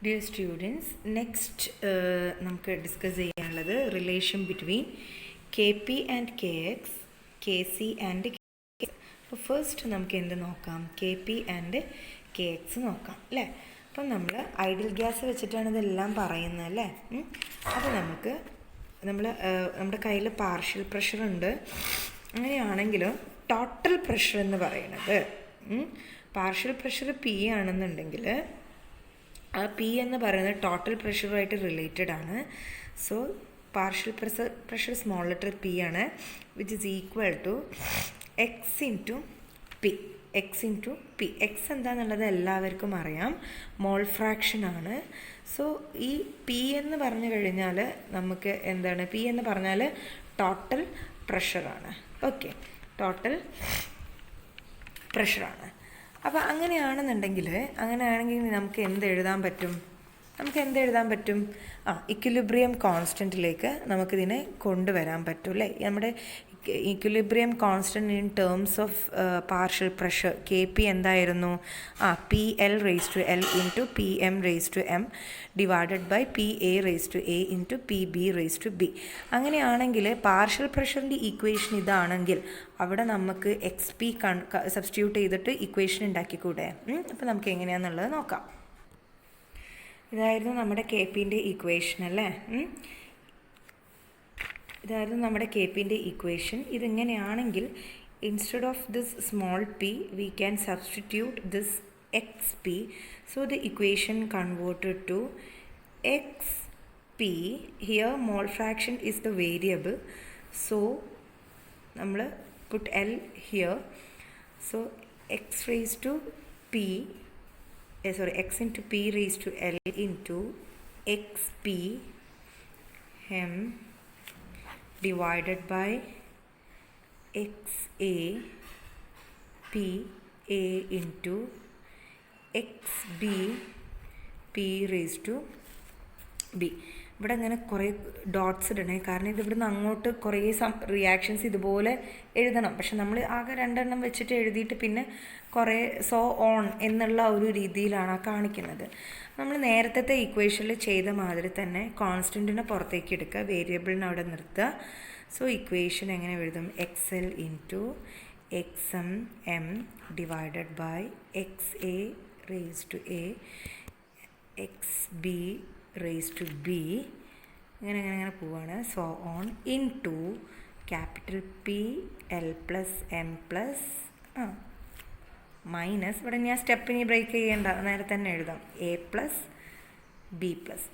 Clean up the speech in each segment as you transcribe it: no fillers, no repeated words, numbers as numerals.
Dear students, next നമുക്ക് discuss ചെയ്യാനുള്ളത് relation between K P and K X, K C and K X. അപ്പോൾ first നമുക്ക് എന്ത് നോക്കാം? K P and K X നോക്കാം അല്ലേ. അപ്പം നമ്മൾ ഐഡിയൽ ഗ്യാസ് വെച്ചിട്ടാണ് ഇതെല്ലാം പറയുന്നത് അല്ലേ. അപ്പോൾ നമ്മുടെ കയ്യിൽ പാർഷ്യൽ പ്രഷറുണ്ട്. അങ്ങനെയാണെങ്കിലും ടോട്ടൽ പ്രഷർ എന്ന് പറയുന്നത് പാർഷ്യൽ പ്രഷർ പി ആണെന്നുണ്ടെങ്കിൽ ആ പി എന്ന് പറയുന്നത് ടോട്ടൽ പ്രഷറുമായിട്ട് റിലേറ്റഡ് ആണ്. So partial pressure small letter P ആണ്, which is equal to X into P. X into P. X എന്താണെന്നുള്ളത് എല്ലാവർക്കും അറിയാം, മോൾ ഫ്രാക്ഷൻ ആണ്. സോ ഈ പി എന്ന് പറഞ്ഞു കഴിഞ്ഞാൽ നമുക്ക് എന്താണ്? പി എന്ന് പറഞ്ഞാൽ ടോട്ടൽ പ്രഷറാണ്. ഓക്കെ, ടോട്ടൽ പ്രഷറാണ്. അപ്പോൾ അങ്ങനെയാണെങ്കിൽ നമുക്ക് എന്ത് എഴുതാൻ പറ്റും? ഇക്വിലിബ്രിയം കോൺസ്റ്റൻറ്റിലേക്ക് നമുക്കിതിനെ കൊണ്ടുവരാൻ പറ്റും അല്ലേ. നമ്മുടെ equilibrium constant in terms of partial pressure K P എന്തായിരുന്നു? P L raise to L into P M raise to M divided by P A raise to A into P B raise to B. അങ്ങനെയാണെങ്കിൽ partial പ്രഷറിൻ്റെ equation ഇതാണെങ്കിൽ അവിടെ നമുക്ക് X P substitute ചെയ്തിട്ട് equation ഉണ്ടാക്കിക്കൂടെ? അപ്പോൾ നമുക്ക് എങ്ങനെയാണെന്നുള്ളത് നോക്കാം. ഇതായിരുന്നു നമ്മുടെ കെ പിൻ്റെ ഇക്വേഷൻ അല്ലേ. ഇതായിരുന്നു നമ്മുടെ കെ പിൻ്റെ ഇക്വേഷൻ. ഇതിങ്ങനെയാണെങ്കിൽ instead of this small P we can substitute this X P. So the equation converted to X P. Here mole fraction is the variable. So നമ്മൾ put L here. So x raised to p, x into p raised to L into xp m divided by xa p a into xb p raised to b. ഇവിടെ അങ്ങനെ കുറേ dots ഇടണേ, കാരണം ഇതിവിടുന്ന് അങ്ങോട്ട് കുറേ reactions ഇതുപോലെ എഴുതണം. പക്ഷെ നമ്മൾ ആകെ 2 എണ്ണം വെച്ചിട്ട് എഴുതിയിട്ട് പിന്നെ കുറേ സോ ഓൺ എന്നുള്ള ഒരു രീതിയിലാണ് കാണിക്കുന്നത്. നമ്മൾ നേരത്തെ ഇക്വേഷനിൽ ചെയ്ത മാതിരി തന്നെ കോൺസ്റ്റൻറ്റിനെ പുറത്തേക്ക് എടുക്കുക, വേരിയബിളിനെ അവിടെ നിർത്തുക. സോ ഇക്വേഷൻ എങ്ങനെ എഴുതും? X L into X M M divided by X A raise to A X B raise to B. അങ്ങനെ പോവാണ്. So on into capital P L plus M plus minus, ഇവിടെ ഞാൻ സ്റ്റെപ്പിനി break ചെയ്യേണ്ട, നേരെ തന്നെ എഴുതാം, എ പ്ലസ് ബി പ്ലസ്.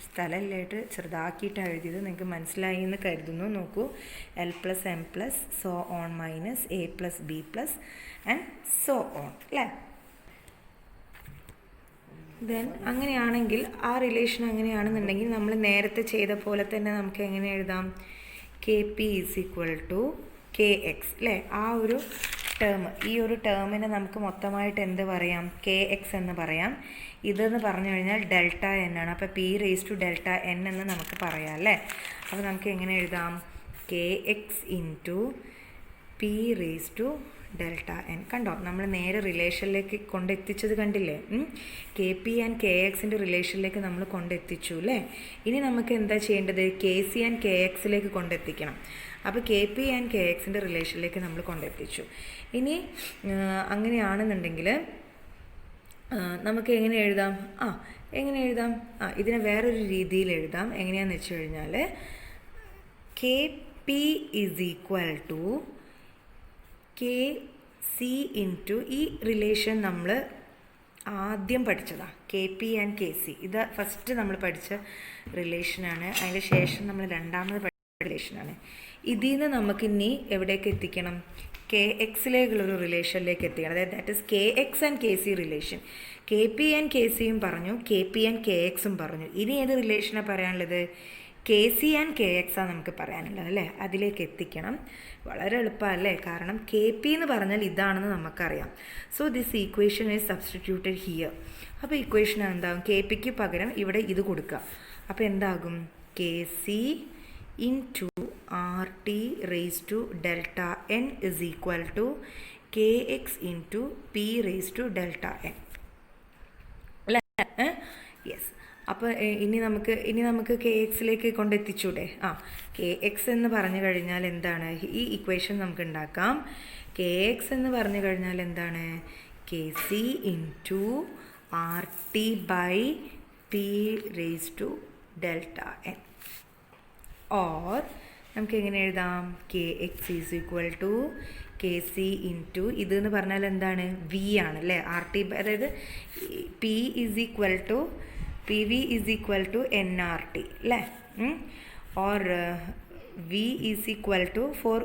സ്ഥലമില്ലായിട്ട് ചെറുതാക്കിയിട്ടാണ് എഴുതിയത്, നിങ്ങൾക്ക് മനസ്സിലായി എന്ന് കരുതുന്നു. നോക്കൂ, L plus M plus so on minus A plus B plus and so on അല്ലേ. ദെൻ അങ്ങനെയാണെങ്കിൽ ആ റിലേഷൻ അങ്ങനെയാണെന്നുണ്ടെങ്കിൽ നമ്മൾ നേരത്തെ ചെയ്ത പോലെ തന്നെ നമുക്ക് എങ്ങനെ എഴുതാം? K P is equal to K X അല്ലേ. ആ ഒരു ടേം, ഈ ഒരു ടേമിനെ നമുക്ക് മൊത്തമായിട്ട് എന്ത് പറയാം? കെ എക്സ് എന്ന് പറയാം. ഇതെന്ന് പറഞ്ഞു കഴിഞ്ഞാൽ ഡെൽറ്റ എൻ ആണ്. അപ്പോൾ P raise to delta N എന്ന് നമുക്ക് പറയാം അല്ലേ. അപ്പോൾ നമുക്ക് എങ്ങനെ എഴുതാം? K X into P raise to delta N. കണ്ടോ, നമ്മൾ നേരെ റിലേഷനിലേക്ക് കൊണ്ടെത്തിച്ചത് കണ്ടില്ലേ? കെ പി ആൻഡ് കെ എക്സിൻ്റെ റിലേഷനിലേക്ക് നമ്മൾ കൊണ്ടെത്തിച്ചു അല്ലേ. ഇനി നമുക്ക് എന്താ ചെയ്യേണ്ടത്? കെ സി ആൻഡ് കെ എക്സിലേക്ക് കൊണ്ടെത്തിക്കണം. അപ്പോൾ കെ പി ആൻഡ് കെ എക്സിൻ്റെ റിലേഷനിലേക്ക് നമ്മൾ കൊണ്ടെത്തിച്ചു. ഇനി അങ്ങനെയാണെന്നുണ്ടെങ്കിൽ നമുക്ക് എങ്ങനെ എഴുതാം? ഇതിനെ വേറൊരു രീതിയിൽ എഴുതാം. എങ്ങനെയാണെന്ന് വെച്ച് കഴിഞ്ഞാൽ K P is equal to K C into, ഈ റിലേഷൻ നമ്മൾ ആദ്യം പഠിച്ചതാണ്, K P and K C. ഇത് ഫസ്റ്റ് നമ്മൾ പഠിച്ച റിലേഷനാണ്. അതിന് ശേഷം നമ്മൾ രണ്ടാമത് പഠിച്ച റിലേഷനാണ്. ഇതിൽ നിന്ന് നമുക്ക് ഇനി എവിടേക്ക് എത്തിക്കണം? കെ എക്സിലേക്കുള്ളൊരു റിലേഷനിലേക്ക് എത്തിക്കണം. അതായത് that is K X and K C relation. K P and K സിയും പറഞ്ഞു, കെ പി ആൻഡ് കെ എക്സും പറഞ്ഞു. ഇനി ഏത് റിലേഷനാണ് പറയാനുള്ളത്? കെ സി ആൻഡ് കെ എക്സാണ് നമുക്ക് പറയാനുള്ളത് അല്ലേ. അതിലേക്ക് എത്തിക്കണം. വളരെ എളുപ്പമല്ലേ, കാരണം കെ പി എന്ന് പറഞ്ഞാൽ ഇതാണെന്ന് നമുക്കറിയാം. So this equation is substituted here. അപ്പോൾ ഇക്വേഷൻ എന്താകും? കെ പിക്ക് പകരം ഇവിടെ ഇത് കൊടുക്കുക. അപ്പോൾ എന്താകും? K C into R T raise to delta N is equal to K X into P raise to delta N. അപ്പോൾ ഇനി നമുക്ക് കെ എക്സിലേക്ക് കൊണ്ടെത്തിച്ചൂടെ? കെ എക്സ് എന്ന് പറഞ്ഞു കഴിഞ്ഞാൽ എന്താണ്? ഈ ഇക്വേഷൻ നമുക്ക് ഉണ്ടാക്കാം. കെ എക്സ് എന്ന് പറഞ്ഞു കഴിഞ്ഞാൽ എന്താണ്? K C into R T by P raise to delta N. Or നമുക്ക് എങ്ങനെ എഴുതാം? K X is equal to K C into ഇതെന്ന് പറഞ്ഞാൽ എന്താണ്? വി ആണ് അല്ലേ? ആർ ടി, അതായത് P is equal to P V is equal to N R T അല്ലേ? Or V is equal to four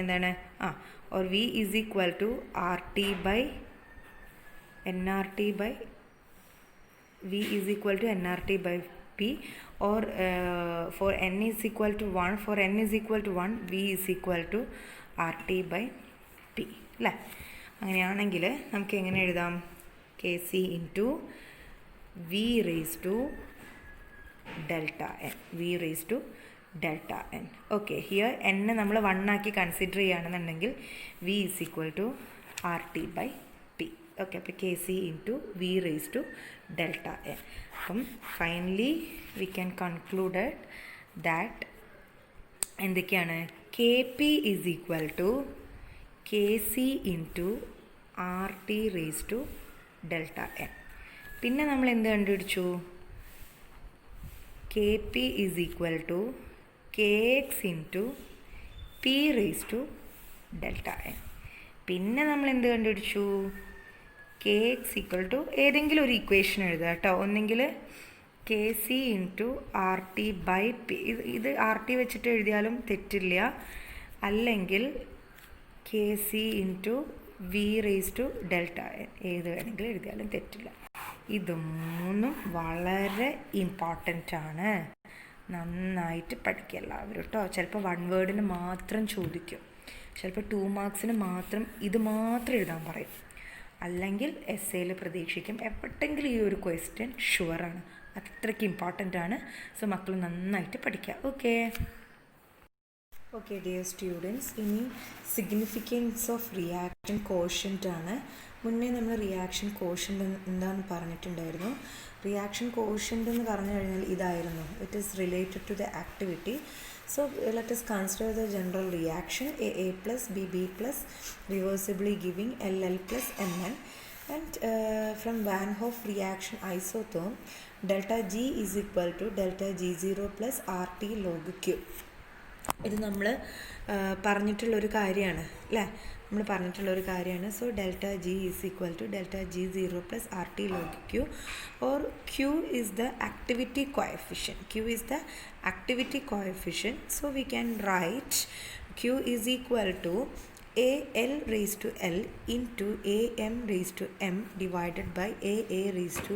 എന്താണ്? Or V is equal to R T by N R T by v is equal to nRT by p, or for n is equal to 1, for n is equal to 1, v is equal to RT by p അല്ലേ? അങ്ങനെയാണെങ്കിൽ നമുക്ക് എങ്ങനെ എഴുതാം? K C into V raise to delta N, V raise to delta N. Okay, here N നമ്മൾ 1 ആക്കി consider ചെയ്യുകയാണെന്നുണ്ടെങ്കിൽ V is equal to R T by P. Okay, അപ്പോൾ K C into V raise to delta N. അപ്പം finally we can concluded that എന്തൊക്കെയാണ്? K P is equal to K C into R T raise to delta N. പിന്നെ നമ്മൾ എന്ത് കണ്ടുപിടിച്ചു? K P is equal to K X into P raise to delta N. പിന്നെ നമ്മൾ എന്ത് കണ്ടുപിടിച്ചു? K X equal to ഏതെങ്കിലും ഒരു ഇക്വേഷൻ എഴുതുക കേട്ടോ. ഒന്നെങ്കിൽ K C into R T by P, ഇത് ആർ ടി വെച്ചിട്ട് എഴുതിയാലും തെറ്റില്ല. അല്ലെങ്കിൽ K C into V raise to delta N, ഏത് വേണമെങ്കിലും എഴുതിയാലും തെറ്റില്ല. ഇത് മൂന്നും വളരെ ഇമ്പോർട്ടൻ്റ് ആണ്. നന്നായിട്ട് പഠിക്കുക എല്ലാവരും കേട്ടോ. ചിലപ്പോൾ 1 വേർഡിന് മാത്രം ചോദിക്കും, ചിലപ്പോൾ 2 മാർക്സിന് മാത്രം ഇത് മാത്രം എഴുതാൻ പറയും. അല്ലെങ്കിൽ എസ് എയിൽ പ്രതീക്ഷിക്കും. എപ്പോഴെങ്കിലും ഈ ഒരു ക്വസ്റ്റ്യൻ ഷുവറാണ്, അത്രയ്ക്ക് ഇമ്പോർട്ടൻ്റ് ആണ്. സോ മക്കൾ നന്നായിട്ട് പഠിക്കുക. ഓക്കെ ഡിയർ സ്റ്റുഡൻസ്, ഇനി സിഗ്നിഫിക്കൻസ് ഓഫ് റിയാക്ഷൻ കോഷ്യൻ്റ് ആണ്. മുന്നേ നമ്മൾ റിയാക്ഷൻ കോഷ്യൻ്റ് എന്താണെന്ന് പറഞ്ഞിട്ടുണ്ടായിരുന്നു. റിയാക്ഷൻ കോഷ്യൻ്റ് എന്ന് പറഞ്ഞു കഴിഞ്ഞാൽ ഇതായിരുന്നു. It is related to the activity. So let us consider the general reaction A plus B plus reversibly giving LL plus MN, and from Van Hoff reaction isotherm delta G is equal to delta G0 plus RT log Q. ഇത് നമ്മൾ പറഞ്ഞിട്ടുള്ളൊരു കാര്യമാണ് അല്ലേ? നമ്മൾ പറഞ്ഞിട്ടുള്ളൊരു കാര്യമാണ്. So delta G is equal to delta G 0 plus R T log Q, or Q is the activity coefficient. Q is the activity coefficient. So we can write Q is equal to AL raised to L into AM raised to M divided by AA raised to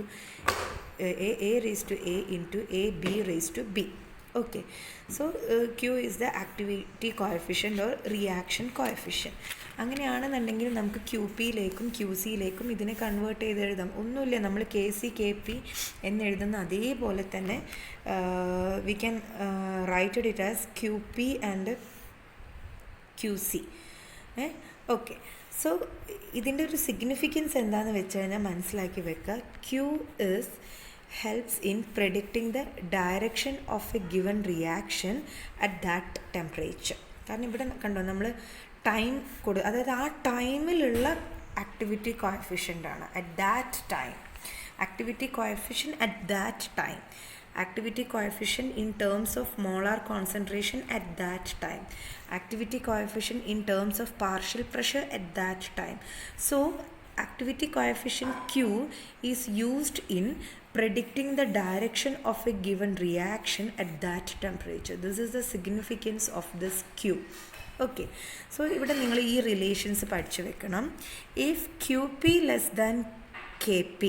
A into AB raised to B. Okay, so Q is the activity coefficient or reaction coefficient. അങ്ങനെയാണെന്നുണ്ടെങ്കിൽ നമുക്ക് Q പിയിലേക്കും Q സിയിലേക്കും ഇതിനെ convert ചെയ്ത് എഴുതാം. ഒന്നുമില്ല, നമ്മൾ K C K P എന്നെഴുതുന്ന അതേപോലെ തന്നെ we can write it as Q P and Q C. Okay, so ഇതിൻ്റെ ഒരു സിഗ്നിഫിക്കൻസ് എന്താണെന്ന് വെച്ച് കഴിഞ്ഞാൽ മനസ്സിലാക്കി വെക്കുക. Q is helps in predicting the direction of a given reaction at that temperature. കാരണം ഇവിടെ കണ്ടോ, നമ്മൾ ടൈം അതായത് ആ ടൈമിലുള്ള ആക്ടിവിറ്റി കോഎഫിഷ്യൻ്റ് ആണ്. At that time, activity coefficient at that time, activity coefficient in terms of molar concentration at that time, activity coefficient in terms of partial pressure at that time. So activity coefficient Q is used in predicting the direction of a given reaction at that temperature. This is the significance of this Q. Okay, so ഇവിടെ നിങ്ങൾ ഈ relations പഠിച്ചു വെക്കണം. If QP less than KP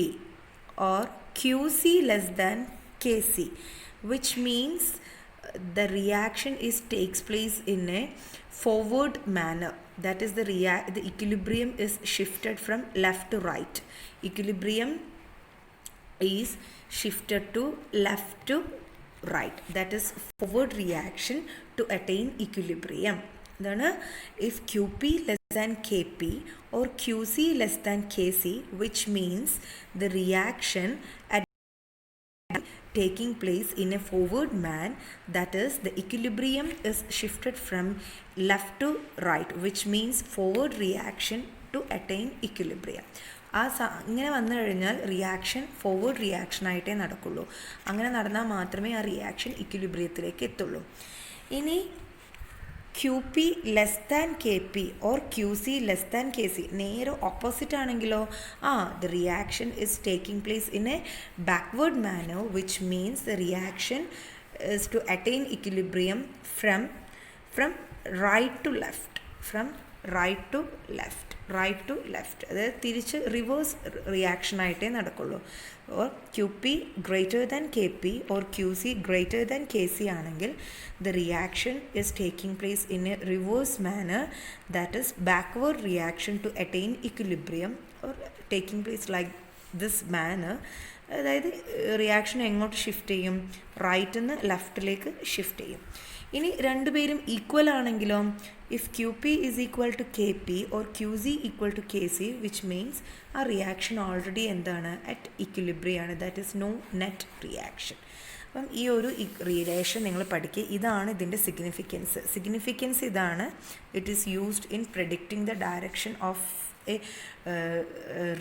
or QC less than Kc, which means the reaction takes place in a forward manner. That is, the equilibrium is shifted from left to right. Equilibrium is shifted to left to right. That is forward reaction to attain equilibrium. Then if QP less than KP or QC less than KC, which means the reaction at taking place in a forward man, that is the equilibrium is shifted from left to right, which means forward reaction to attain equilibrium. ഇങ്ങനെ വന്നു കഴിഞ്ഞാൽ reaction forward റിയാക്ഷനായിട്ടേ നടക്കുള്ളൂ. അങ്ങനെ നടന്നാൽ മാത്രമേ ആ reaction ഇക്വിലിബ്രിയത്തിലേക്ക് എത്തുള്ളൂ. ഇനി Q P less than K P or Q C less than K C നേരെ ഓപ്പോസിറ്റ് ആണെങ്കിലോ the reaction is taking place in a backward manner, which means the reaction is to attain equilibrium from right to left അതായത് തിരിച്ച് reverse റിയാക്ഷനായിട്ടേ നടക്കുള്ളൂ. Or Q P greater than K P or Q C greater than K C ആണെങ്കിൽ the reaction is taking place in a reverse manor, that is backward reaction to attain equilibrium or taking place like this manner. അതായത് reaction എങ്ങോട്ട് shift ചെയ്യും? റൈറ്റിൽ നിന്ന് ലെഫ്റ്റിലേക്ക് shift ചെയ്യും. ഇനി രണ്ടുപേരും ഈക്വൽ ആണെങ്കിലോ, if Q P is equal to K P or Q C equal to K C, which means ആ റിയാക്ഷൻ ഓൾറെഡി എന്താണ്? അറ്റ് ഇക്വിലിബ്രിയാണ്. That is no net reaction. അപ്പം ഈ ഒരു റിലേഷൻ നിങ്ങൾ പഠിക്കുക. ഇതാണ് ഇതിൻ്റെ സിഗ്നിഫിക്കൻസ് ഇതാണ്. It is used in predicting the direction of a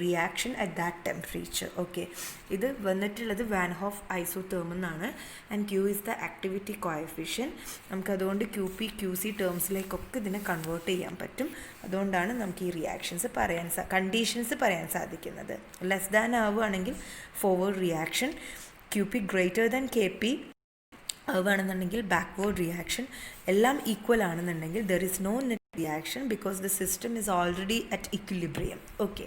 reaction at that temperature. Okay, ഇത് വന്നിട്ടുള്ളത് വാൻ ഹോഫ് ഐസോതേർം എന്നാണ്. And Q is the activity coefficient. നമുക്കതുകൊണ്ട് ക്യു പി ക്യു സി ടേംസിലേക്കൊക്കെ ഇതിനെ കൺവേർട്ട് ചെയ്യാൻ പറ്റും. അതുകൊണ്ടാണ് നമുക്ക് ഈ റിയാക്ഷൻസ് കണ്ടീഷൻസ് പറയാൻ സാധിക്കുന്നത്. ലെസ് ദാൻ ആവുകയാണെങ്കിൽ forward reaction, Q P greater than K P ആവുകയാണെന്നുണ്ടെങ്കിൽ ബാക്ക്വേർഡ് റിയാക്ഷൻ, എല്ലാം ഈക്വൽ ആണെന്നുണ്ടെങ്കിൽ there is no net reaction because the system is already at equilibrium. Okay.